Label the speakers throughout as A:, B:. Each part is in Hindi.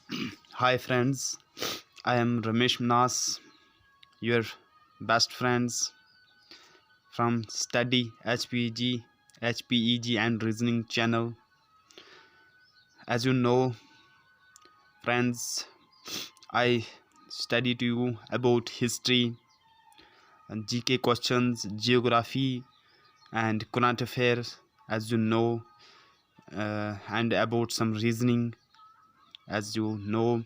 A: Hi friends, I am Ramesh Manas, your best friends from Study HPEG and Reasoning channel. As you know, friends, I study to you about history, GK questions, geography, and current affairs. As you know, and about some reasoning. As you know,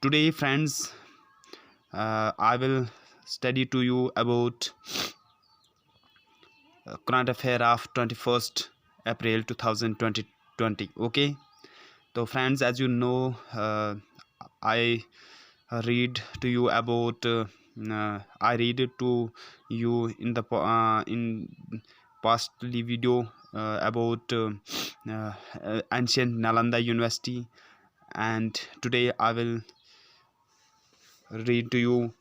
A: today, friends, I will study to you about current affair of 21st April 2020. Okay, so friends, as you know, I read to you about I read it to you in the in pastly video about ancient Nalanda University, and today I will read to you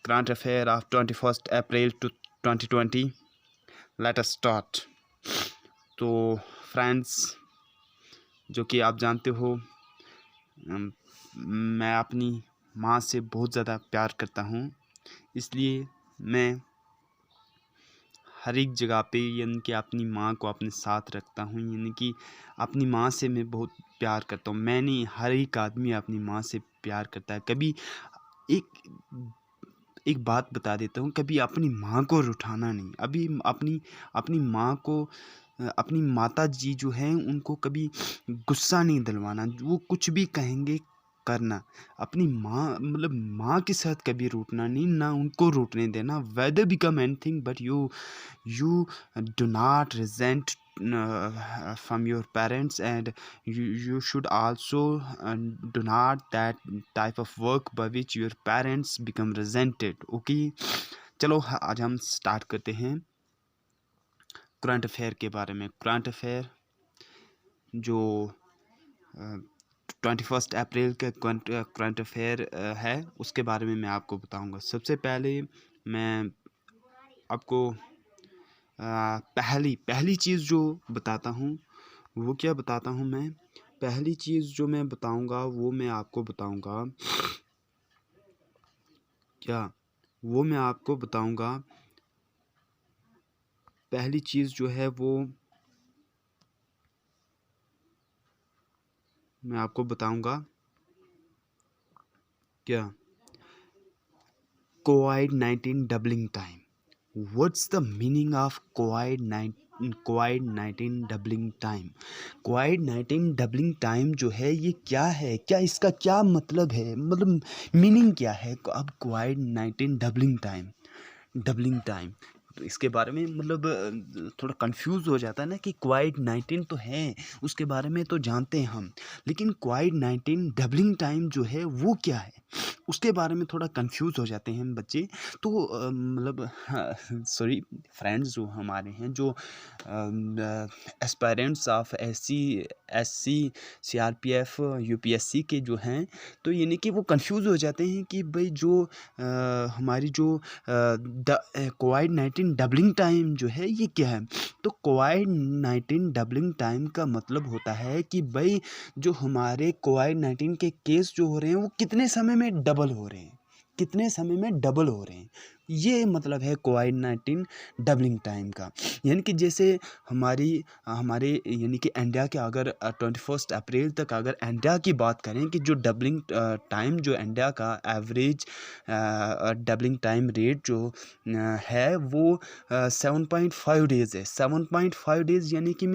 A: current affair of 21st April to 2020. Let us start. तो फ्रेंड्स, जो कि आप जानते हो, मैं अपनी माँ से बहुत ज़्यादा प्यार करता हूँ, इसलिए मैं हर एक जगह पे यानी कि अपनी माँ को अपने साथ रखता हूँ। यानी कि अपनी माँ से मैं बहुत प्यार करता हूँ। मैं नहीं, हर एक आदमी अपनी माँ से प्यार करता है। कभी एक बात बता देता हूँ, कभी अपनी माँ को रुठाना नहीं। अभी अपनी माँ को, अपनी माता जी जो हैं उनको कभी गुस्सा नहीं दिलवाना। वो कुछ भी कहेंगे करना। अपनी माँ मतलब माँ के साथ कभी रूठना नहीं, ना उनको रूठने देना। Whether become anything but you do not resent from your parents, and you should also do not that type of work by which your parents become resented. Okay, चलो आज हम स्टार्ट करते हैं करंट अफेयर के बारे में। करंट अफेयर जो 21 अप्रैल का करंट अफेयर है, उसके बारे में मैं आपको बताऊंगा। सबसे पहले मैं आपको पहली चीज़ जो बताता हूँ, वो क्या बताता हूँ मैं? पहली चीज़ जो मैं बताऊँगा वो मैं आपको बताऊँगा क्या? वो मैं आपको बताऊँगा, पहली चीज़ जो है वो मैं आपको बताऊँगा क्या? COVID-19 doubling time. What's the meaning of COVID-19 doubling time? COVID-19 doubling time जो है ये क्या है? क्या इसका क्या मतलब है? मतलब मीनिंग क्या है? अब COVID-19 doubling time तो इसके बारे में मतलब थोड़ा कंफ्यूज हो जाता है ना कि कोविड-19 तो है, उसके बारे में तो जानते हैं हम, लेकिन कोविड-19 डबलिंग टाइम जो है वो क्या है, उसके बारे में थोड़ा कंफ्यूज हो जाते हैं हम बच्चे। तो मतलब सॉरी फ्रेंड्स जो हमारे हैं, जो aspirants of SC CRPF UPSC के जो हैं, तो यानी कि वो कंफ्यूज हो जाते हैं कि भाई जो हमारी जो कोविड-19 डबलिंग टाइम जो है ये क्या है। तो कोविड-19 डबलिंग टाइम का मतलब होता है कि भाई जो हमारे कोविड-19 के केस जो हो रहे हैं वो कितने समय में डबल हो रहे हैं, कितने समय में डबल हो रहे हैं, ये मतलब है कोविड-19 डबलिंग टाइम का। यानी कि जैसे हमारे यानी कि इंडिया के अगर 21 अप्रैल तक अगर इंडिया की बात करें कि जो डबलिंग टाइम जो इंडिया का एवरेज डबलिंग टाइम रेट जो है वो 7.5 डेज़ है। 7.5 डेज़ यानी कि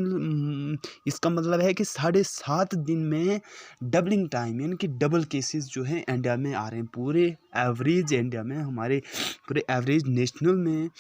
A: इसका मतलब है कि 7.5 दिन में डबलिंग टाइम यानी कि डबल केसेस जो हैं इंडिया में आ रहे हैं। पूरे एवरेज इंडिया में, हमारे पूरे एवरेज नेशनल में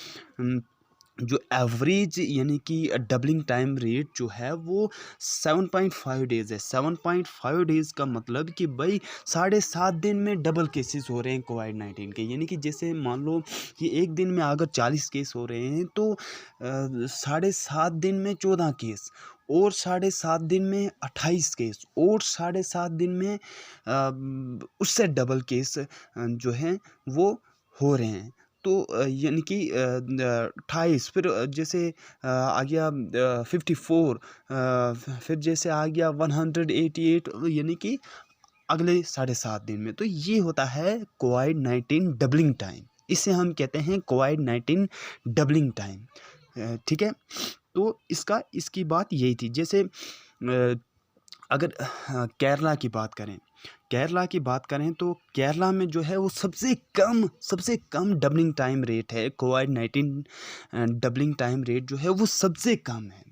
A: जो एवरेज यानी कि डबलिंग टाइम रेट जो है वो 7.5 डेज़ है। 7.5 डेज़ का मतलब कि भाई 7.5 दिन में डबल केसेस हो रहे हैं कोविड-19 के। यानी कि जैसे मान लो कि एक दिन में अगर 40 केस हो रहे हैं तो 7.5 दिन में 14 केस, और 7.5 दिन में 28 केस, और 7.5 दिन में उससे डबल केस जो हैं वो हो रहे हैं। तो यानी कि 28, फिर जैसे आ गया 54, फिर जैसे आ गया 188, यानी कि अगले 7.5 दिन में। तो ये होता है कोविड-19 डबलिंग टाइम, इसे हम कहते हैं कोविड-19 डबलिंग टाइम। ठीक है, तो इसकी बात यही थी। जैसे अगर केरला की बात करें तो केरला में जो है वो सबसे कम डबलिंग टाइम रेट है। कोविड-19 डबलिंग टाइम रेट जो है वो सबसे कम है।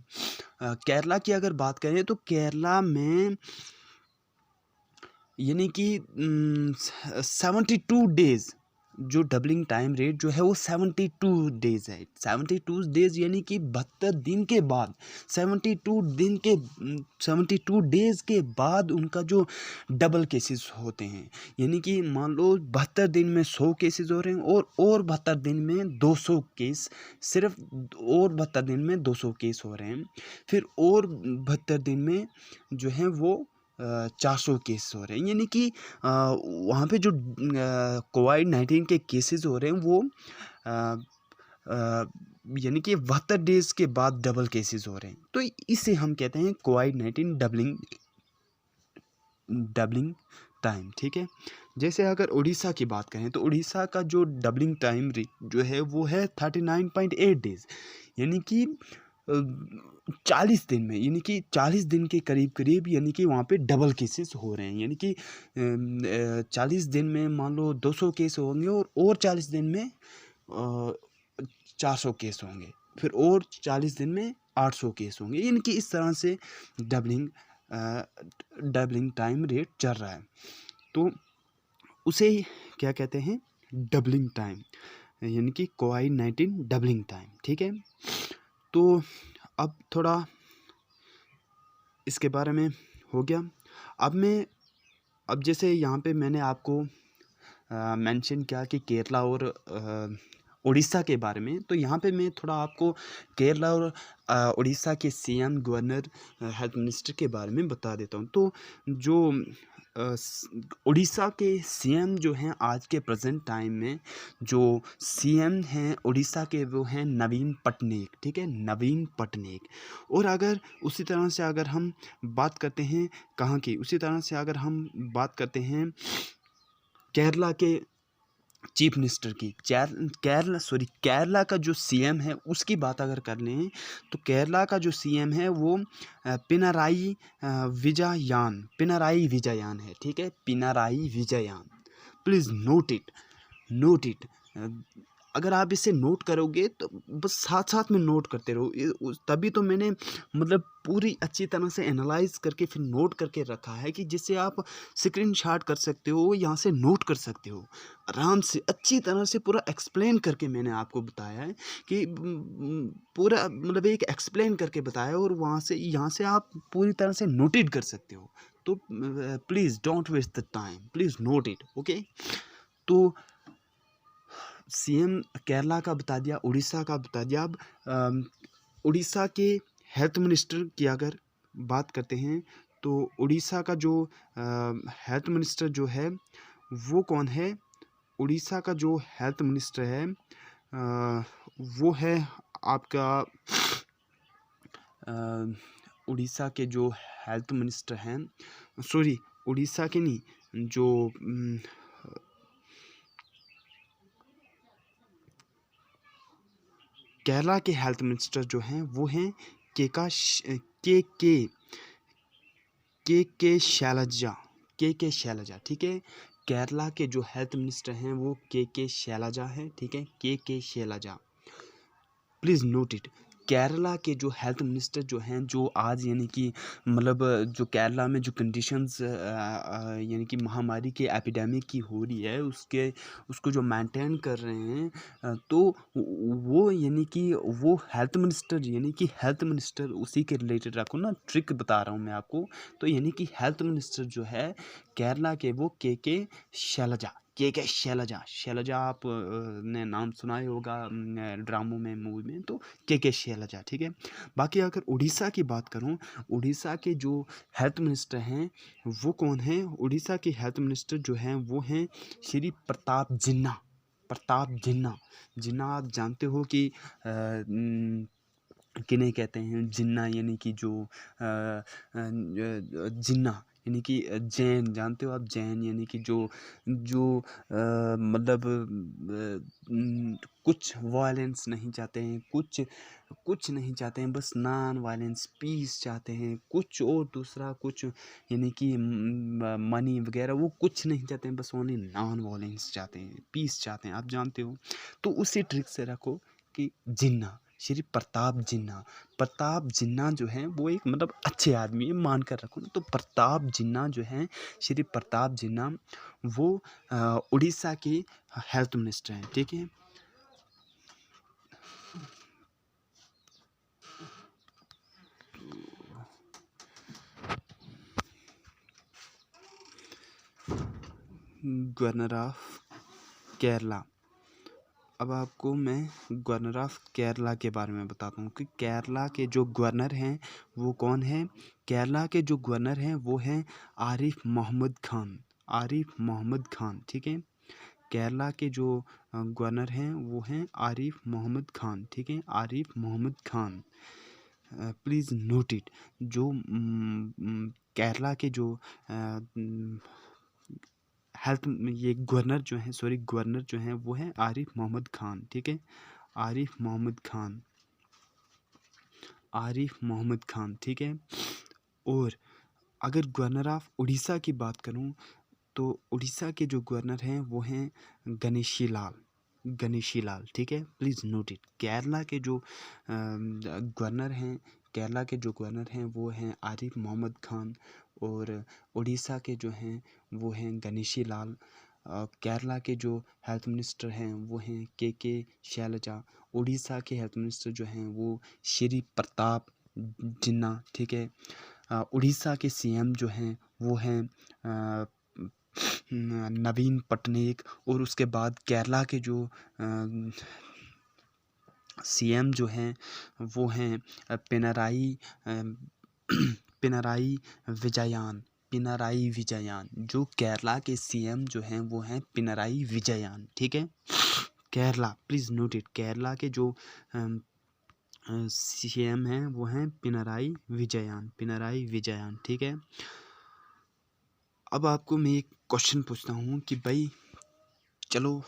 A: केरला की अगर बात करें तो केरला में यानी कि 72 डेज जो डबलिंग टाइम रेट जो है वो 72 डेज है। 72 डेज यानी कि 72 दिन के बाद, 72 डेज के बाद उनका जो डबल केसेस होते हैं। यानी कि मान लो 72 दिन में 100 केसेस हो रहे हैं और 72 दिन में 200 केस, सिर्फ और 72 दिन में 200 केस हो रहे हैं। फिर और 72 दिन में जो है वो 400 केस हो रहे हैं। यानी कि वहाँ पे जो कोविड-19 के केसेस हो रहे हैं वो यानी कि 72 डेज के बाद डबल केसेस हो रहे हैं। तो इसे हम कहते हैं कोविड-19 डबलिंग टाइम। ठीक है, जैसे अगर उड़ीसा की बात करें तो उड़ीसा का जो डबलिंग टाइम जो है वो है 39.8 डेज, यानी कि 40 दिन में, यानी कि 40 दिन के करीब यानी कि वहाँ पे डबल केसेस हो रहे हैं। यानी कि 40 दिन में मान लो 200 केस होंगे और 40 दिन में 400 केस होंगे, फिर और 40 दिन में 800 केस होंगे। यानी कि इस तरह से डबलिंग टाइम रेट चल रहा है। तो उसे क्या कहते हैं, डबलिंग टाइम, यानी कि कोविड-19 डबलिंग टाइम। ठीक है, तो अब थोड़ा इसके बारे में हो गया। अब जैसे यहाँ पे मैंने आपको मेंशन किया कि केरला और उड़ीसा के बारे में, तो यहाँ पे मैं थोड़ा आपको केरला और उड़ीसा के सीएम, गवर्नर, हेल्थ मिनिस्टर के बारे में बता देता हूँ। तो जो उड़ीसा के सीएम जो हैं आज के प्रेजेंट टाइम में, जो सीएम हैं उड़ीसा के वो हैं नवीन पटनायक। ठीक है, नवीन पटनायक। और अगर उसी तरह से अगर हम बात करते हैं कहाँ की, उसी तरह से अगर हम बात करते हैं केरला के चीफ मिनिस्टर की, केरला का जो सीएम है उसकी बात अगर कर लें तो केरला का जो सीएम है वो पिनाराई विजयन है। ठीक है, Pinarayi Vijayan. Please note it. अगर आप इसे नोट करोगे तो बस साथ साथ में नोट करते रहो। तभी तो मैंने मतलब पूरी अच्छी तरह से एनालाइज करके फिर नोट करके रखा है कि जिससे आप स्क्रीनशॉट कर सकते हो, यहाँ से नोट कर सकते हो आराम से। अच्छी तरह से पूरा एक्सप्लेन करके मैंने आपको बताया है कि पूरा मतलब एक एक्सप्लेन करके बताया, और यहाँ से आप पूरी तरह से नोटेड कर सकते हो। तो please don't waste the time, please note it. Okay, तो सीएम केरला का बता दिया, उड़ीसा का बता दिया। अब उड़ीसा के हेल्थ मिनिस्टर की अगर बात करते हैं तो उड़ीसा का जो हेल्थ मिनिस्टर जो है वो कौन है। उड़ीसा का जो हेल्थ मिनिस्टर है वो है आपका उड़ीसा के जो हेल्थ मिनिस्टर हैं, सॉरी उड़ीसा के नहीं, जो केरला के हेल्थ मिनिस्टर जो हैं वो हैं के शैलजा। ठीक है, केरला के जो हेल्थ मिनिस्टर हैं वो के शैलजा है। ठीक है, K Shailaja. Please note it. Kerala के जो हेल्थ मिनिस्टर जो हैं, जो आज यानी कि मतलब जो केरला में जो कंडीशंस यानी कि महामारी के एपिडेमिक की हो रही है उसको जो मेंटेन कर रहे हैं, तो वो यानी कि वो हेल्थ मिनिस्टर उसी के रिलेटेड रखो ना, ट्रिक बता रहा हूँ मैं आपको। तो यानी कि हेल्थ मिनिस्टर जो है केरला के वो के शैलजा आप ने नाम सुना ही होगा ड्रामों में, मूवी में। तो के शैलजा। ठीक है, बाकी अगर उड़ीसा की बात करूं, उड़ीसा के जो हेल्थ मिनिस्टर हैं वो कौन हैं। उड़ीसा के हेल्थ मिनिस्टर जो हैं वो हैं श्री प्रताप जिन्ना। आप जानते हो कि किन्हें कहते हैं, जिन्ना, यानी कि जो जिन्ना यानी कि जैन, जानते हो आप जैन, यानी कि जो जो मतलब कुछ वायलेंस नहीं चाहते हैं, कुछ कुछ नहीं चाहते हैं, बस नॉन वायलेंस पीस चाहते हैं, कुछ और दूसरा कुछ, यानी कि मनी वगैरह वो कुछ नहीं चाहते हैं, बस ओनली नॉन वायलेंस चाहते हैं, पीस चाहते हैं, आप जानते हो। तो उसी ट्रिक से रखो कि जिन्ना, श्री प्रताप जिन्ना, प्रताप जिन्ना जो है वो एक मतलब अच्छे आदमी है, मान कर रखो ना। तो प्रताप जिन्ना जो है, श्री प्रताप जिन्ना, वो उड़ीसा के हेल्थ मिनिस्टर हैं, ठीक है। Governor of Kerala. अब आपको मैं गवर्नर ऑफ केरला के बारे में बताता हूँ कि केरला के जो गवर्नर हैं वो कौन हैं। केरला के जो गवर्नर हैं वो हैं आरिफ मोहम्मद खान, आरिफ मोहम्मद खान, ठीक है। केरला के जो गवर्नर हैं वो हैं आरिफ मोहम्मद खान, ठीक है, Arif Mohammad Khan. Please note it. जो केरला के जो हेल्थ, ये गवर्नर जो हैं, सॉरी गवर्नर जो हैं वो हैं आरिफ मोहम्मद खान, ठीक है, आरिफ मोहम्मद खान, आरिफ मोहम्मद खान, ठीक है। और अगर गवर्नर ऑफ उड़ीसा की बात करूं तो उड़ीसा के जो गवर्नर हैं वो हैं गणेशी लाल, गणेशी लाल, ठीक है। Please note it. केरला के जो गवर्नर हैं, केरला के जो गवर्नर हैं वो हैं आरिफ मोहम्मद खान, और उड़ीसा के जो हैं वो हैं गणेशी लाल। केरला के जो हेल्थ मिनिस्टर हैं वो हैं के शैलजा। उड़ीसा के हेल्थ मिनिस्टर जो हैं वो श्री प्रताप जिन्ना, ठीक है। उड़ीसा के सीएम जो हैं वो हैं नवीन पटनायक। और उसके बाद केरला के जो सीएम जो हैं वो हैं पिनराई पिनराई विजयन, पिनराई विजयन। जो केरला के सीएम जो हैं वो हैं पिनराई विजयन, ठीक है। Kerala, please note it. Kerala के जो सीएम हैं वो हैं पिनराई विजयन, पिनराई विजयन, ठीक है। अब आपको मैं एक क्वेश्चन पूछता हूँ कि भाई चलो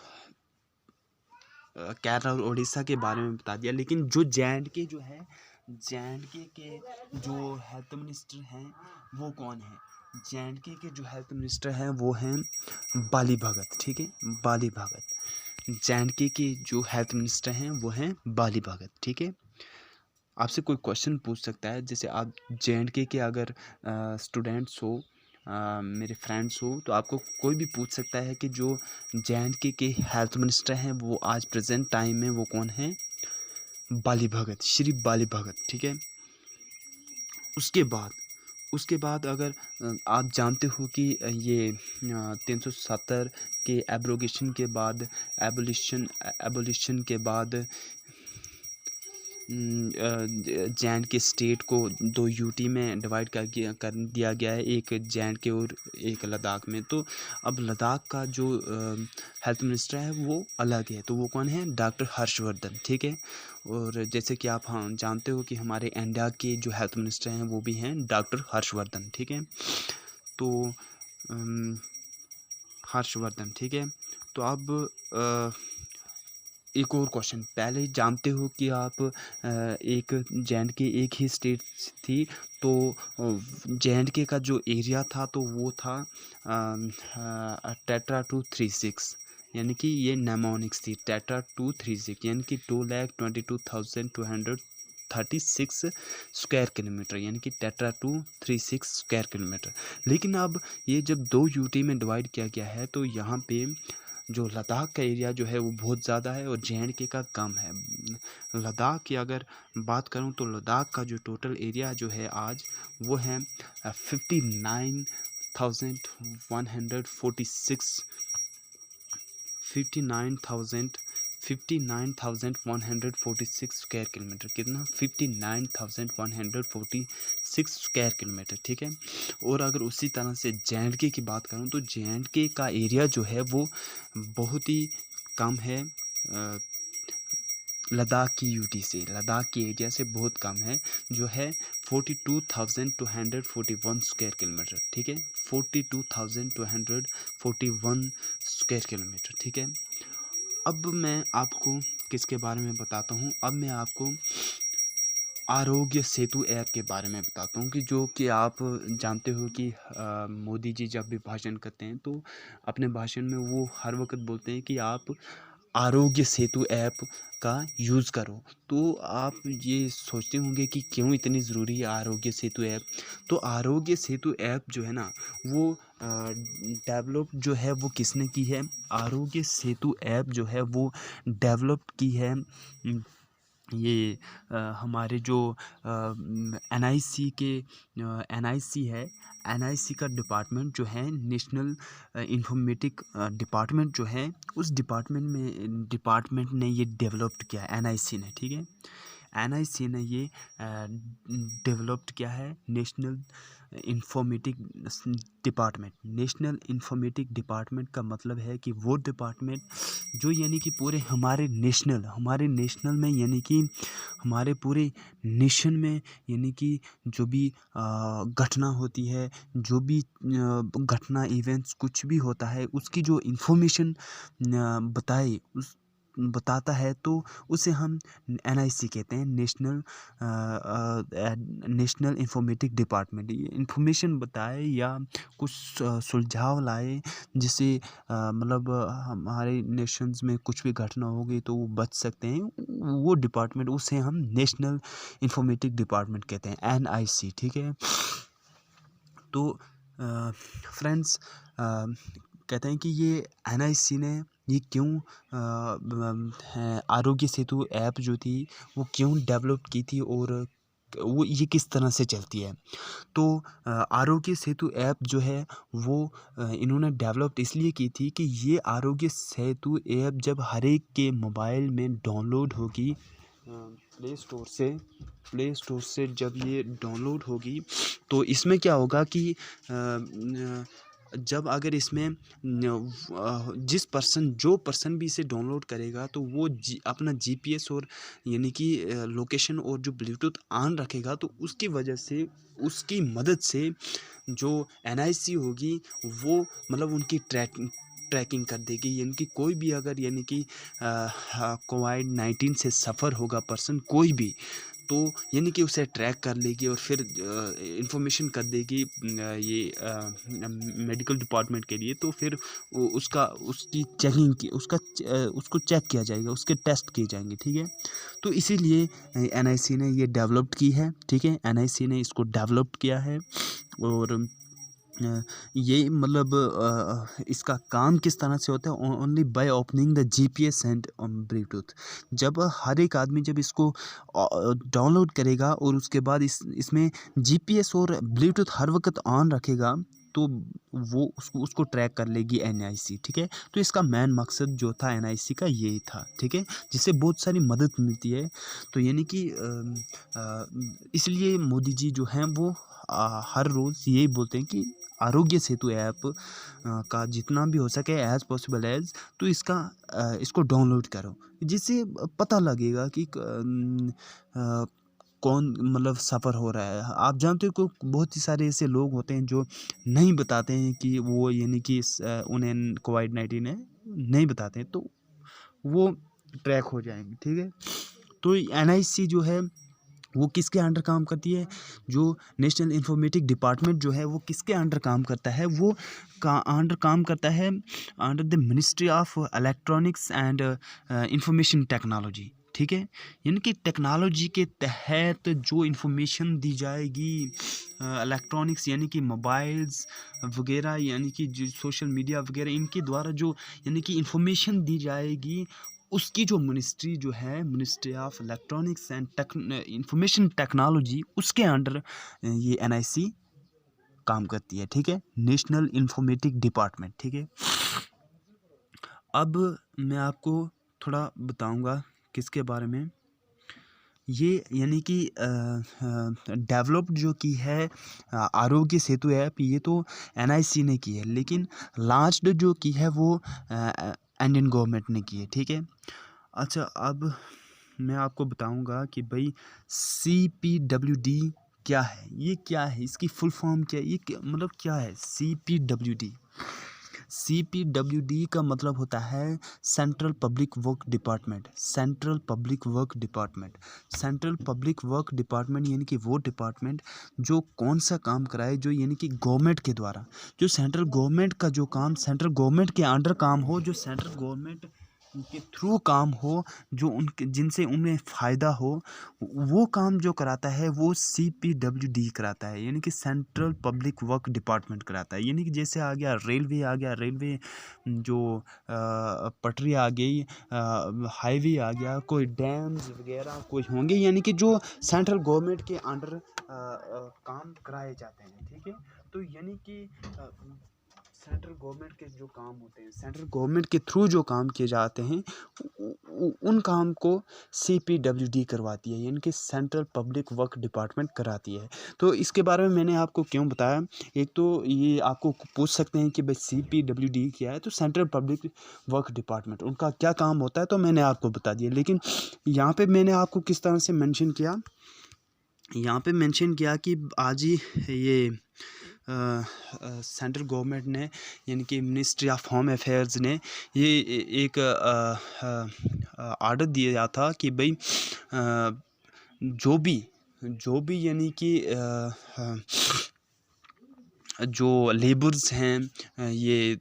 A: केरला और उड़ीसा के बारे में बता दिया, लेकिन जो जे.एंड.के जो है, जे.एंड.के के जो हेल्थ मिनिस्टर हैं वो कौन है। जे.एंड.के के जो हेल्थ मिनिस्टर हैं वो हैं बाली भगत, ठीक है, बाली भगत। जे.एंड.के के जो हेल्थ मिनिस्टर हैं वो हैं बाली भगत, ठीक है। आपसे कोई क्वेश्चन पूछ सकता है, जैसे आप जे.एंड.के के अगर स्टूडेंट्स हो, मेरे फ्रेंड्स हो, तो आपको कोई भी पूछ सकता है कि जो जे.एंड.के के हेल्थ मिनिस्टर हैं वो आज प्रेजेंट टाइम में वो कौन है, बाली भगत, श्री बाली भगत, ठीक है। उसके बाद अगर आप जानते हो कि ये 370 के एब्रोगेशन के बाद, एबोलिशन के बाद जे.एंड.के स्टेट को 2 यूटी में डिवाइड कर दिया गया है, एक जे.एंड.के और एक लद्दाख में। तो अब लद्दाख का जो हेल्थ मिनिस्टर है वो अलग है, तो वो कौन है, डॉक्टर हर्षवर्धन, ठीक है। और जैसे कि आप हाँ जानते हो कि हमारे इंडिया के जो हेल्थ मिनिस्टर हैं वो भी हैं डॉक्टर हर्षवर्धन, ठीक है। तो हर्षवर्धन, ठीक है। तो अब एक और क्वेश्चन, पहले जानते हो कि आप एक जे.एंड.के एक ही स्टेट थी, तो जे.एंड.के का जो एरिया था तो वो था टेट्रा 236, यानी कि ये नेमोनिक्स थी, टेट्रा 236, यानी कि 2,22,236 स्क्वायर किलोमीटर, यानी कि टेट्रा 236 स्क्वायर किलोमीटर। लेकिन अब ये जब 2 यूटी में डिवाइड किया गया है तो यहाँ पे जो लद्दाख का एरिया जो है वो बहुत ज़्यादा है और जे.एंड.के का कम है। लद्दाख की अगर बात करूं तो लद्दाख का जो टोटल एरिया जो है आज वो है 59,146 स्क्वायर किलोमीटर। कितना, 59,146 स्क्वायर किलोमीटर, ठीक है। और अगर उसी तरह से जे.एंड.के की बात करूं तो जे.एंड.के का एरिया जो है वो बहुत ही कम है, लद्दाख की यूटी से, लद्दाख की एरिया से बहुत कम है, जो है 42,241 स्क्वायर किलोमीटर, ठीक है, 42,241 स्क्वायर किलोमीटर, ठीक है। अब मैं आपको किसके बारे में बताता हूँ, अब मैं आपको आरोग्य सेतु ऐप के बारे में बताता हूँ, कि जो कि आप जानते हो कि मोदी जी जब भी भाषण करते हैं तो अपने भाषण में वो हर वक्त बोलते हैं कि आप आरोग्य सेतु ऐप का यूज़ करो। तो आप ये सोचते होंगे कि क्यों इतनी ज़रूरी है आरोग्य सेतु ऐप। तो आरोग्य सेतु ऐप जो है ना, वो डेवलप जो है वो किसने की है, आरोग्य सेतु ऐप जो है वो डेवलप की है ये हमारे जो एनआईसी के एनआईसी है, एनआईसी का डिपार्टमेंट जो है, नेशनल इंफॉर्मेटिक डिपार्टमेंट जो है, उस डिपार्टमेंट ने ये डेवलप्ड किया है, एनआईसी ने, ठीक है। एनआईसी ने ये डेवलप्ड किया है, national informatic department. National informatic department का मतलब है कि वो डिपार्टमेंट जो यानी कि पूरे हमारे नेशनल में, यानी कि हमारे पूरे नेशन में, यानी कि जो भी घटना होती है, जो भी घटना इवेंट्स कुछ भी होता है, उसकी जो इन्फॉर्मेशन बताता है, तो उसे हम एनआईसी कहते हैं, नेशनल इंफॉर्मेटिक डिपार्टमेंट। ये इंफॉर्मेशन बताए या कुछ सुलझाव लाए, जिससे मतलब हमारे नेशंस में कुछ भी घटना हो गई तो वो बच सकते हैं, वो डिपार्टमेंट, उसे हम नेशनल इंफॉर्मेटिक डिपार्टमेंट कहते हैं, एनआईसी, ठीक है। तो फ्रेंड्स, कहते हैं कि ये एनआईसी ने ये क्यों आरोग्य सेतु ऐप जो थी वो क्यों डेवलप की थी, और वो ये किस तरह से चलती है। तो आरोग्य सेतु ऐप जो है वो इन्होंने डेवलप इसलिए की थी कि ये आरोग्य सेतु ऐप जब हर एक के मोबाइल में डाउनलोड होगी प्ले स्टोर से जब ये डाउनलोड होगी, तो इसमें क्या होगा कि जब अगर इसमें जो पर्सन भी इसे डाउनलोड करेगा, तो वो अपना जीपीएस और यानी कि लोकेशन और जो ब्लूटूथ ऑन रखेगा, तो उसकी वजह से, उसकी मदद से जो एनआईसी होगी वो मतलब उनकी ट्रैकिंग कर देगी, यानी कि कोई भी अगर यानी कि कोविड-19 से सफ़र होगा पर्सन कोई भी, तो यानी कि उसे ट्रैक कर लेगी और फिर इंफॉर्मेशन कर देगी मेडिकल डिपार्टमेंट के लिए। तो फिर उसकी चेकिंग की उसको चेक किया जाएगा, उसके टेस्ट किए जाएंगे, ठीक है। तो इसीलिए एनआईसी ने ये डेवलप्ड की है, ठीक है, एनआईसी ने इसको डेवलप्ड किया है। और ये मतलब इसका काम किस तरह से होता है, only by opening the GPS and Bluetooth. जब हर एक आदमी जब इसको डाउनलोड करेगा और उसके बाद इसमें जीपीएस और ब्लूटूथ हर वक्त ऑन रखेगा, तो वो उसको ट्रैक कर लेगी एनआईसी, ठीक है। तो इसका मेन मकसद जो था एनआईसी का यही था, ठीक है, जिससे बहुत सारी मदद मिलती है। तो यानी कि इसलिए मोदी जी जो हैं वो हर रोज़ यही बोलते हैं कि आरोग्य सेतु ऐप का जितना भी हो सके एज़ पॉसिबल एज़, तो इसको डाउनलोड करो, जिससे पता लगेगा कि कौन मतलब सफ़र हो रहा है। आप जानते हो कि बहुत ही सारे ऐसे लोग होते हैं जो नहीं बताते हैं कि वो यानी कि उन्हें कोविड-19 है, नहीं बताते हैं, तो वो ट्रैक हो जाएंगे, ठीक है। तो एनआईसी जो है वो किसके अंडर काम करती है, जो नेशनल इंफॉर्मेटिक डिपार्टमेंट जो है वो किसके अंडर काम करता है, वो अंडर काम करता है under the ministry of electronics and information technology, ठीक है। यानी कि टेक्नोलॉजी के तहत जो इंफॉर्मेशन दी जाएगी, इलेक्ट्रॉनिक्स यानी कि मोबाइल्स वगैरह, यानी कि जो सोशल मीडिया वगैरह, इनके द्वारा जो यानी कि इंफॉर्मेशन दी जाएगी, उसकी जो मिनिस्ट्री जो है, ministry of electronics and information technology, उसके अंडर ये एनआईसी काम करती है, ठीक है, नेशनल इंफॉर्मेटिक डिपार्टमेंट, ठीक है। अब मैं आपको थोड़ा बताऊंगा किसके बारे में, ये यानी कि डेवलप्ड जो की है आरोग्य सेतु ऐप, ये तो एनआईसी ने की है, लेकिन लास्ट जो की है वो इंडियन गवर्नमेंट ने की है, ठीक है। अच्छा, अब मैं आपको बताऊंगा कि भाई CPWD क्या है, ये क्या है, इसकी फुल फॉर्म क्या है, ये मतलब क्या है CPWD। CPWD का मतलब होता है central public work department. Central public work department, central public work department यानी कि वो डिपार्टमेंट जो कौन सा काम कराए, जो यानी कि गवर्नमेंट के द्वारा, जो सेंट्रल गवर्नमेंट का जो काम सेंट्रल गवर्नमेंट के अंडर काम हो, जो सेंट्रल गवर्नमेंट के थ्रू काम हो, जो उनके जिनसे उन्हें फ़ायदा हो, वो काम जो कराता है वो CPWD कराता है, यानी कि सेंट्रल पब्लिक वर्क डिपार्टमेंट कराता है। यानी कि जैसे आ गया रेलवे, आ गया रेलवे, जो पटरी आ गई, हाईवे आ गया, कोई डैम्स वगैरह कोई होंगे, यानी कि जो सेंट्रल गवर्नमेंट के अंडर काम कराए जाते हैं, ठीक है। तो यानी कि सेंट्रल गवर्नमेंट के जो काम होते हैं, सेंट्रल गवर्नमेंट के थ्रू जो काम किए जाते हैं, उन काम को CPWD करवाती है, यानी कि सेंट्रल पब्लिक वर्क डिपार्टमेंट कराती है। तो इसके बारे में मैंने आपको क्यों बताया, एक तो ये आपको पूछ सकते हैं कि भाई CPWD क्या है, तो सेंट्रल पब्लिक वर्क डिपार्टमेंट उनका क्या काम होता है, तो मैंने आपको बता दिया। लेकिन यहाँ पे मैंने आपको किस तरह से मेंशन किया, यहाँ पे मेंशन किया कि आज ही ये सेंट्रल गवर्नमेंट ने, यानी कि मिनिस्ट्री ऑफ होम अफेयर्स ने ये एक आर्डर दिया था कि भाई जो भी यानी कि जो लेबर्स हैं, ये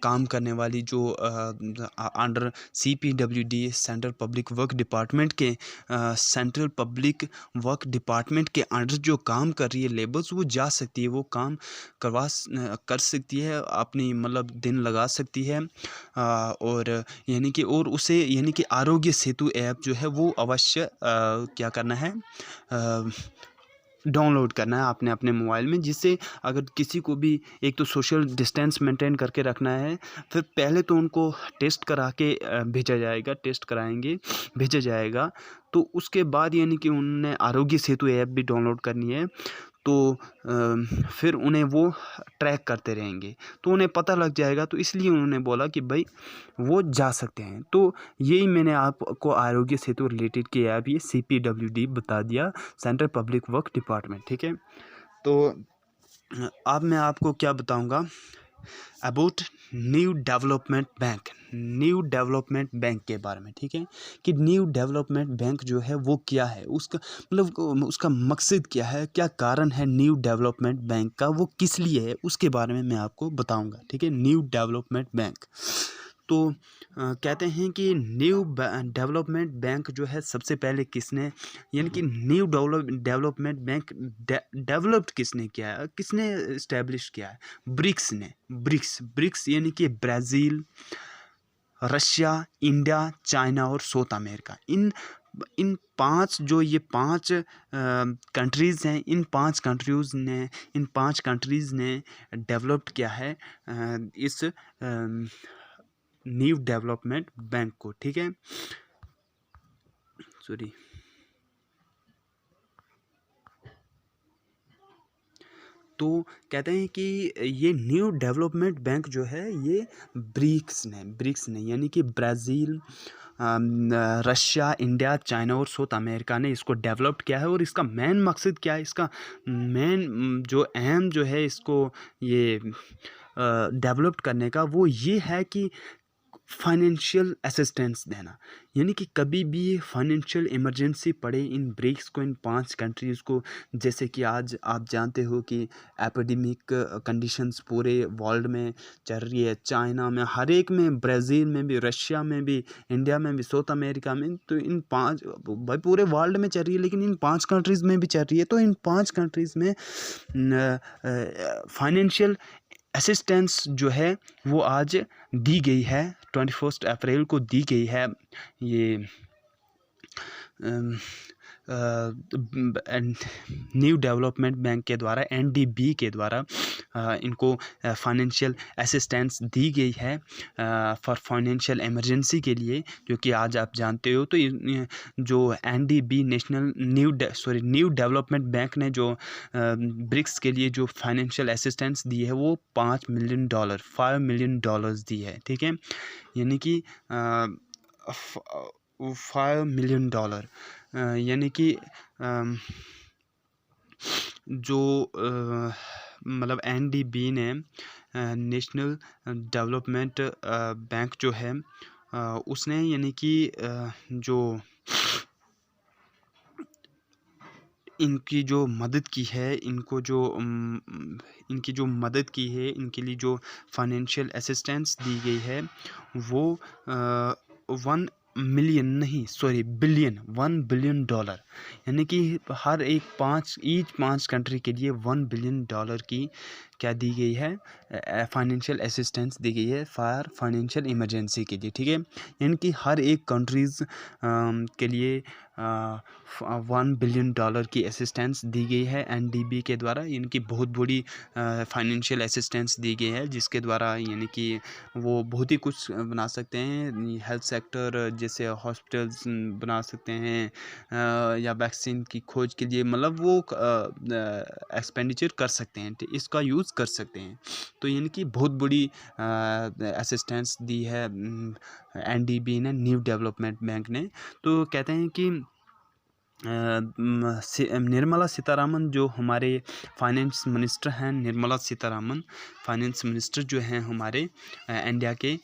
A: काम करने वाली जो under CPWD central public work department के सेंट्रल पब्लिक वर्क डिपार्टमेंट के अंडर जो काम कर रही है लेबर्स, वो जा सकती है, वो काम कर सकती है, अपनी मतलब दिन लगा सकती है, और यानी कि और उसे यानी कि आरोग्य सेतु ऐप जो है वो अवश्य क्या करना है, डाउनलोड करना है अपने अपने मोबाइल में, जिससे अगर किसी को भी एक तो सोशल डिस्टेंस मेंटेन करके रखना है, फिर पहले तो उनको टेस्ट करा के भेजा जाएगा, टेस्ट कराएंगे, भेजा जाएगा, तो उसके बाद यानी कि उन्हें आरोग्य सेतु ऐप भी डाउनलोड करनी है, तो फिर उन्हें वो ट्रैक करते रहेंगे, तो उन्हें पता लग जाएगा, तो इसलिए उन्होंने बोला कि भाई वो जा सकते हैं। तो यही मैंने आपको आरोग्य सेतु रिलेटेड के ऐप ये CPWD बता दिया, सेंट्रल पब्लिक वर्क डिपार्टमेंट, ठीक है। तो अब मैं आपको क्या बताऊंगा about new development bank, new development bank के बारे में, ठीक है, कि न्यू डेवलपमेंट बैंक जो है वो क्या है, उसका मतलब उसका मकसद क्या है, क्या कारण है न्यू डेवलपमेंट बैंक का, वो किस लिए है, उसके बारे में मैं आपको बताऊंगा, ठीक है। न्यू डेवलपमेंट बैंक, तो कहते हैं कि न्यू डेवलपमेंट बैंक जो है सबसे पहले किसने, यानी कि न्यू डेवलपमेंट बैंक डेवलप्ड किसने किया है, किसने इस्टेब्लिश किया है, ब्रिक्स ने। ब्रिक्स यानी कि ब्राज़ील, रशिया, इंडिया, चाइना और साउथ अमेरिका, इन पांच जो ये पांच कंट्रीज़ हैं, इन पांच कंट्रीज़ ने डेवलप्ड किया है इस न्यू डेवलपमेंट बैंक को, ठीक है। सॉरी, तो कहते हैं कि ये न्यू डेवलपमेंट बैंक जो है ये ब्रिक्स ने यानी कि ब्राज़ील, रशिया, इंडिया, चाइना और साउथ अमेरिका ने इसको डेवलप किया है। और इसका मेन मकसद क्या है, इसका मेन जो एम जो है इसको ये डेवलप करने का, वो ये है कि फाइनेंशियल असिस्टेंस देना, यानी कि कभी भी फाइनेंशियल इमरजेंसी पड़े इन ब्रिक्स को, इन पांच कंट्रीज़ को, जैसे कि आज आप जानते हो कि एपिडेमिक कंडीशंस पूरे वर्ल्ड में चल रही है, चाइना में, हर एक में, ब्राज़ील में भी, रशिया में भी, इंडिया में भी, साउथ अमेरिका में, तो इन पांच भाई पूरे वर्ल्ड में चल रही है, लेकिन इन पांच कंट्रीज़ में भी चल रही है। तो इन पांच कंट्रीज़ में फाइनेंशियल असिस्टेंस जो है वो आज दी गई है, 21 अप्रैल को दी गई है, ये न्यू डेवलपमेंट बैंक के द्वारा, NDB के द्वारा इनको फाइनेंशियल असिस्टेंस दी गई है फॉर फाइनेंशियल इमरजेंसी के लिए, जो कि आज आप जानते हो। तो जो NDB न्यू डेवलपमेंट बैंक ने जो ब्रिक्स के लिए जो फाइनेंशियल असिस्टेंस दी है वो $5 मिलियन दी है, ठीक है। यानी कि $5 मिलियन, यानी कि जो मतलब NDB ने नेशनल डेवलपमेंट बैंक जो है उसने यानी कि जो इनकी जो मदद की है, इनकी जो मदद की है, इनके लिए जो फाइनेंशियल असिस्टेंस दी गई है वो 1 मिलियन नहीं, सॉरी बिलियन, $1 बिलियन, यानी कि हर एक 5 कंट्री के लिए $1 बिलियन की क्या दी गई है, फाइनेंशियल असिस्टेंस दी गई है फॉर फाइनेंशियल इमरजेंसी के लिए, ठीक है। यानी कि हर एक कंट्रीज़ के लिए $1 बिलियन की असिस्टेंस दी गई है NDB के द्वारा। इनकी बहुत बड़ी फाइनेंशियल असिस्टेंस दी गई है जिसके द्वारा यानी कि वो बहुत ही कुछ बना सकते हैं। हेल्थ सेक्टर जैसे हॉस्पिटल्स बना सकते हैं या वैक्सीन की खोज के लिए मतलब वो एक्सपेंडिचर कर सकते हैं, इसका यूज़ कर सकते हैं। तो यानी कि बहुत बड़ी असिस्टेंस दी है NDB ने, न्यू डेवलपमेंट बैंक ने। तो कहते हैं कि निर्मला सीतारामन जो हमारे फाइनेंस मिनिस्टर हैं, निर्मला सीतारामन फाइनेंस मिनिस्टर जो हैं हमारे इंडिया के,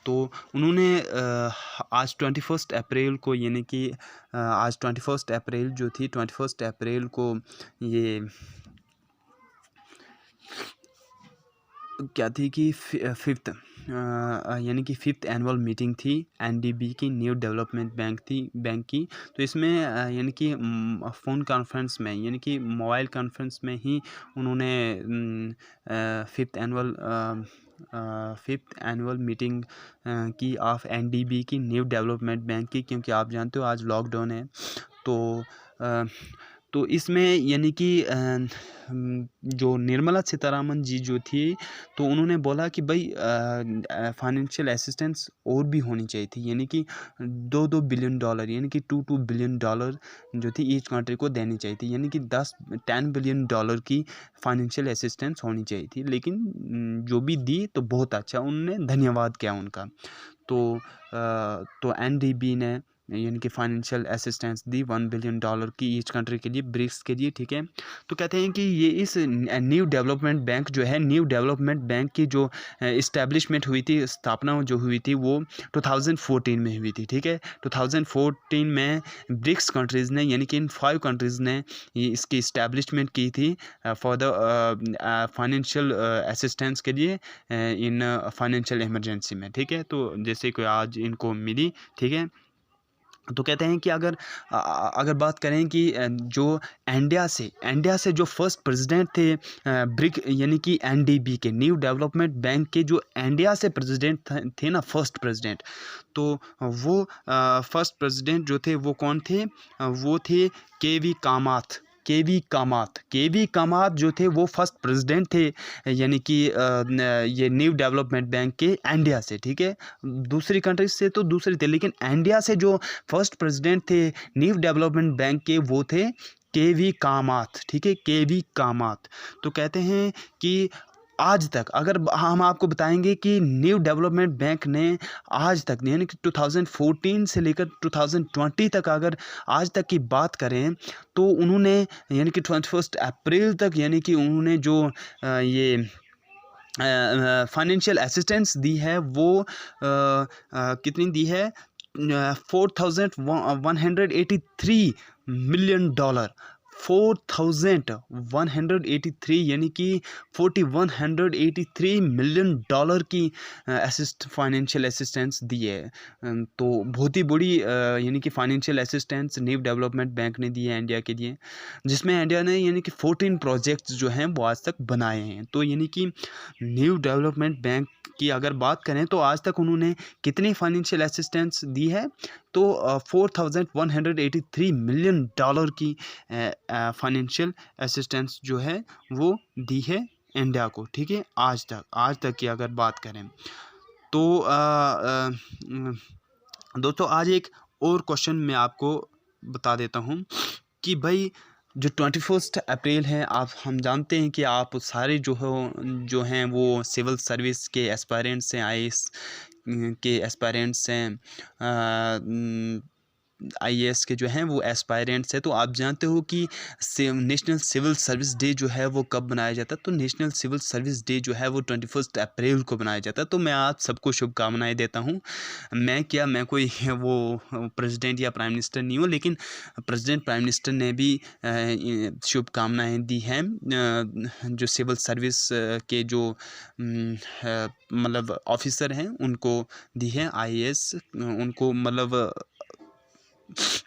A: तो उन्होंने आज 21 अप्रैल को यानी कि आज 21 अप्रैल जो थी, 21 अप्रैल को ये क्या थी कि फिफ्थ यानी कि 5th एनुअल मीटिंग थी NDB की, न्यू डेवलपमेंट बैंक की। तो इसमें यानी कि फ़ोन कॉन्फ्रेंस में यानी कि मोबाइल कॉन्फ्रेंस में ही उन्होंने 5th एनुअल मीटिंग की ऑफ NDB की, न्यू डेवलपमेंट बैंक की, क्योंकि आप जानते हो आज लॉकडाउन है। तो इसमें यानी कि जो निर्मला सीतारामन जी जो थी, तो उन्होंने बोला कि भाई फाइनेंशियल असिस्टेंस और भी होनी चाहिए थी, यानी कि $2 बिलियन यानी कि $2 बिलियन जो थी ईच कंट्री को देनी चाहिए थी, यानी कि 10 बिलियन की फाइनेंशियल असिस्टेंस होनी चाहिए थी। लेकिन जो भी दी तो बहुत अच्छा, उन्होंने धन्यवाद किया उनका। तो NDB ने यानी कि फाइनेंशियल असिस्टेंस दी $1 बिलियन की ईच कंट्री के लिए, ब्रिक्स के लिए, ठीक है। तो कहते हैं कि ये इस न्यू डेवलपमेंट बैंक जो है, न्यू डेवलपमेंट बैंक की जो इस्टेब्लिशमेंट हुई थी, स्थापना जो हुई थी वो 2014 में हुई थी, ठीक है। 2014 में ब्रिक्स कंट्रीज़ ने यानी कि इन 5 कंट्रीज़ ने इसकी इस्टेब्लिशमेंट की थी फॉर द फाइनेंशियल असिस्टेंस के लिए इन फाइनेंशियल इमरजेंसी में, ठीक है। तो जैसे कि आज इनको मिली, ठीक है। तो कहते हैं कि अगर बात करें कि जो इंडिया से जो फर्स्ट प्रेसिडेंट थे ब्रिक यानी कि NDB के, न्यू डेवलपमेंट बैंक के जो इंडिया से प्रेसिडेंट थे ना, फर्स्ट प्रेसिडेंट, तो वो फर्स्ट प्रेसिडेंट जो थे वो कौन थे, वो थे KV कामात जो थे वो फर्स्ट प्रेसिडेंट थे, यानी कि ये न्यू डेवलपमेंट बैंक के इंडिया से, ठीक है। दूसरी कंट्री से तो दूसरे थे, लेकिन इंडिया से जो फर्स्ट प्रेसिडेंट थे न्यू डेवलपमेंट बैंक के वो थे KV कामात, ठीक है, KV कामात। तो कहते हैं कि आज तक अगर हम आपको बताएंगे कि न्यू डेवलपमेंट बैंक ने आज तक यानी कि 2014 से लेकर 2020 तक अगर आज तक की बात करें, तो उन्होंने यानी कि 21 अप्रैल तक यानी कि उन्होंने जो ये फाइनेंशियल असिस्टेंस दी है वो कितनी दी है, $4,183 मिलियन, 4,183 यानी कि 4,183 मिलियन की फाइनेंशियल असिस्टेंस दी है। तो बहुत ही बड़ी यानी कि financial assistance new development bank ने दी है इंडिया के लिए, जिसमें इंडिया ने यानी कि 14 प्रोजेक्ट्स जो हैं वो आज तक बनाए हैं। तो यानी कि न्यू डेवलपमेंट बैंक की अगर बात करें तो आज तक उन्होंने कितनी फाइनेंशियल असिस्टेंस दी है, तो 4,183 मिलियन की फाइनेंशियल असिस्टेंस जो है वो दी है इंडिया को, ठीक है। आज तक की अगर बात करें तो दोस्तों आज एक और क्वेश्चन मैं आपको बता देता हूँ कि भाई जो 21 अप्रैल है, हम जानते हैं कि आप सारे जो हैं वो सिविल सर्विस के एस्पायरेंट्स हैं, IAS के एस्पायरेंट्स हैं, आईएएस के जो हैं वो एस्पायरेंट्स हैं। तो आप जानते हो कि नेशनल सिविल सर्विस डे जो है वो कब मनाया जाता है? तो नेशनल सिविल सर्विस डे जो है वो 21 अप्रैल को मनाया जाता है। तो मैं आप सबको शुभकामनाएं देता हूँ। मैं कोई वो प्रेसिडेंट या प्राइम मिनिस्टर नहीं हूँ, लेकिन प्रेसिडेंट प्राइम मिनिस्टर ने भी शुभकामनाएं दी हैं जो सिविल सर्विस के जो मतलब ऑफिसर हैं उनको दी है। आईएएस उनको मतलब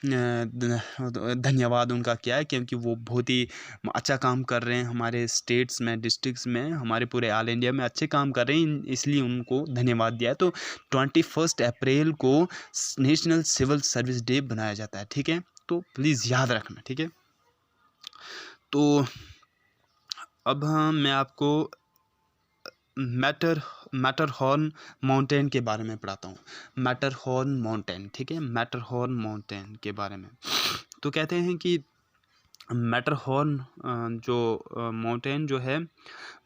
A: धन्यवाद उनका क्या है, क्योंकि वो बहुत ही अच्छा काम कर रहे हैं हमारे स्टेट्स में, डिस्ट्रिक्ट्स में, हमारे पूरे ऑल इंडिया में अच्छे काम कर रहे हैं, इसलिए उनको धन्यवाद दिया है। तो 21 अप्रैल को नेशनल सिविल सर्विस डे बनाया जाता है, ठीक है? तो प्लीज़ याद रखना, ठीक है? तो अब मैं आपको मैटरहॉर्न माउंटेन के बारे में पढ़ाता हूँ। मैटरहॉर्न माउंटेन, ठीक है? मैटरहॉर्न माउंटेन के बारे में तो कहते हैं कि मैटरहॉर्न जो माउंटेन जो है,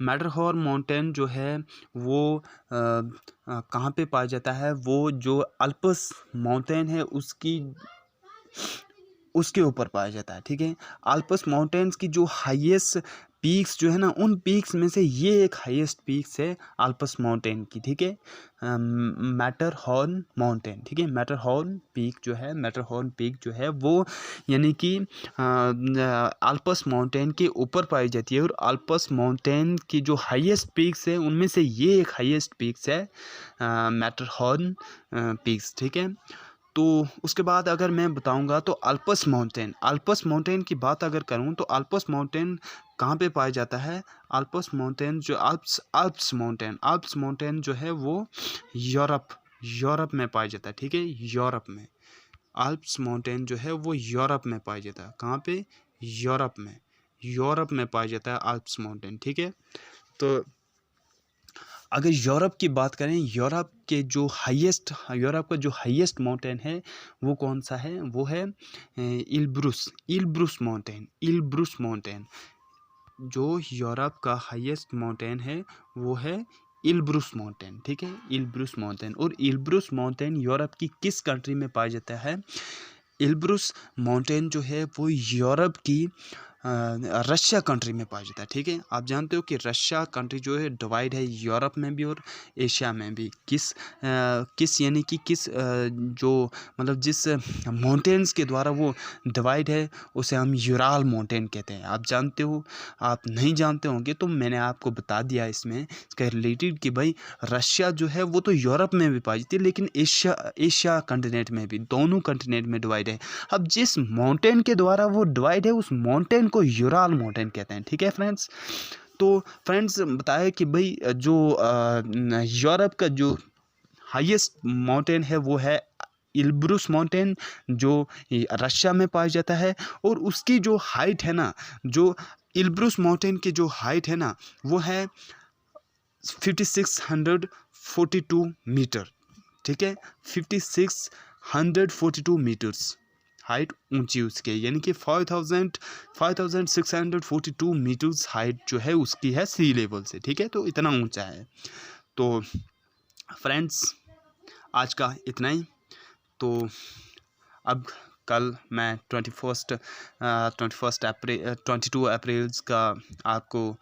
A: मैटरहॉर्न माउंटेन जो है वो कहाँ पे पाया जाता है? वो जो अल्प्स माउंटेन है उसके ऊपर पाया जाता है, ठीक है? अल्प्स माउंटेन्स की जो हाईएस्ट पीक्स जो है ना, उन पीक्स में से ये एक हाईएस्ट पीक्स है अल्प्स माउंटेन की, ठीक है? मैटरहॉर्न माउंटेन, ठीक है? मैटरहॉर्न पीक जो है वो यानी कि अल्प्स माउंटेन के ऊपर पाई जाती है, और अल्प्स माउंटेन की जो हाईएस्ट पीक्स है उनमें से ये एक हाईएस्ट पीक्स है मैटरहॉर्न पीक्स, ठीक है? तो उसके बाद अगर मैं बताऊंगा तो अल्प्स माउंटेन की बात अगर करूं तो अल्प्स माउंटेन कहाँ पे पाया जाता है? अल्प्स माउंटेन जो अल्प्स माउंटेन जो है वो यूरोप में पाया जाता है, ठीक है? यूरोप में अल्प्स माउंटेन जो है वो यूरोप में पाया जाता है। कहाँ पे? यूरोप में पाया जाता है अल्प्स माउंटेन, ठीक है? तो अगर यूरोप की बात करें, यूरोप का जो हाईएस्ट माउंटेन है वो कौन सा है? वो है इल्ब्रुस माउंटेन। जो यूरोप का हाईएस्ट माउंटेन है वो है इल्ब्रुस माउंटेन, ठीक है? इल्ब्रुस माउंटेन। और इल्ब्रुस माउंटेन यूरोप की किस कंट्री में पाया जाता है? इल्ब्रुस माउंटेन जो है वो यूरोप की रशिया कंट्री में पाया जाता है, ठीक है? आप जानते हो कि रशिया कंट्री जो है डिवाइड है यूरोप में भी और एशिया में भी। किस यानी कि जो मतलब जिस माउंटेन्स के द्वारा वो डिवाइड है उसे हम यूराल माउंटेन कहते हैं। आप जानते हो? आप नहीं जानते होंगे तो मैंने आपको बता दिया इसमें इसका रिलेटेड कि भाई रशिया जो है वो तो यूरोप में भी पाई जाती है, लेकिन एशिया कंटिनेंट में भी, दोनों कंटिनेंट में डिवाइड है। अब जिस माउंटेन के द्वारा वो डिवाइड है उस माउंटेन को यूराल माउंटेन कहते हैं, ठीक है फ्रेंड्स? तो फ्रेंड्स बताया कि भाई जो यूरोप का जो हाईएस्ट माउंटेन है वो है इल्ब्रुस माउंटेन, जो रशिया में पाया जाता है। और उसकी जो हाइट है ना, जो इल्ब्रुस माउंटेन की जो हाइट है ना, वो है 5642 मीटर, ठीक है? 5642 मीटर्स हाइट ऊंची उसके, यानी कि 5642 मीटर्स हाइट जो है उसकी है सी लेवल से, ठीक है? तो इतना ऊंचा है। तो फ्रेंड्स आज का इतना ही। तो अब कल मैं 22 अप्रैल का आपको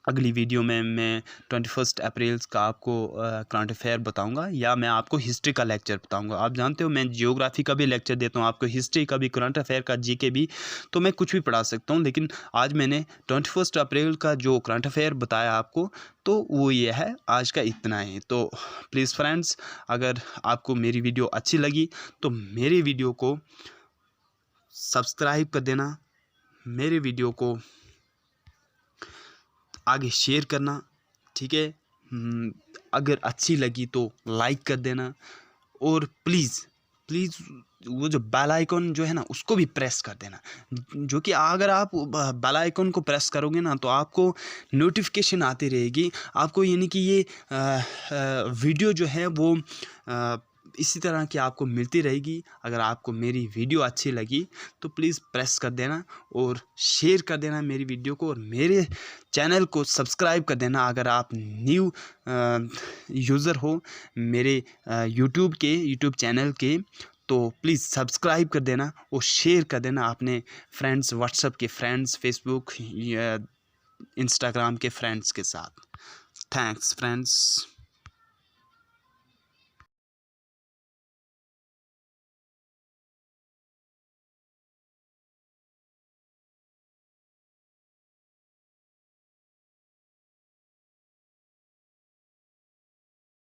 A: अगली वीडियो में मैं 21 अप्रैल का आपको करंट अफेयर बताऊंगा, या मैं आपको हिस्ट्री का लेक्चर बताऊंगा। आप जानते हो मैं जियोग्राफी का भी लेक्चर देता हूं, आपको हिस्ट्री का भी, करंट अफेयर का, जीके भी, तो मैं कुछ भी पढ़ा सकता हूं। लेकिन आज मैंने 21 अप्रैल का जो करंट अफेयर बताया आपको, तो वो ये है, आज का इतना ही। तो प्लीज़ फ्रेंड्स, अगर आपको मेरी वीडियो अच्छी लगी तो मेरी वीडियो को सब्सक्राइब कर देना, मेरे वीडियो को आगे शेयर करना, ठीक है? अगर अच्छी लगी तो लाइक कर देना, और प्लीज़ वो जो बेल आइकन जो है ना उसको भी प्रेस कर देना, जो कि अगर आप बेल आइकन को प्रेस करोगे ना तो आपको नोटिफिकेशन आती रहेगी आपको, यानी कि ये वीडियो जो है वो इसी तरह की आपको मिलती रहेगी। अगर आपको मेरी वीडियो अच्छी लगी तो प्लीज़ प्रेस कर देना और शेयर कर देना मेरी वीडियो को, और मेरे चैनल को सब्सक्राइब कर देना अगर आप न्यू यूज़र हो मेरे यूट्यूब चैनल के। तो प्लीज़ सब्सक्राइब कर देना और शेयर कर देना अपने फ्रेंड्स, व्हाट्सएप के फ्रेंड्स, फेसबुक या इंस्टाग्राम के फ्रेंड्स के साथ। Thanks friends.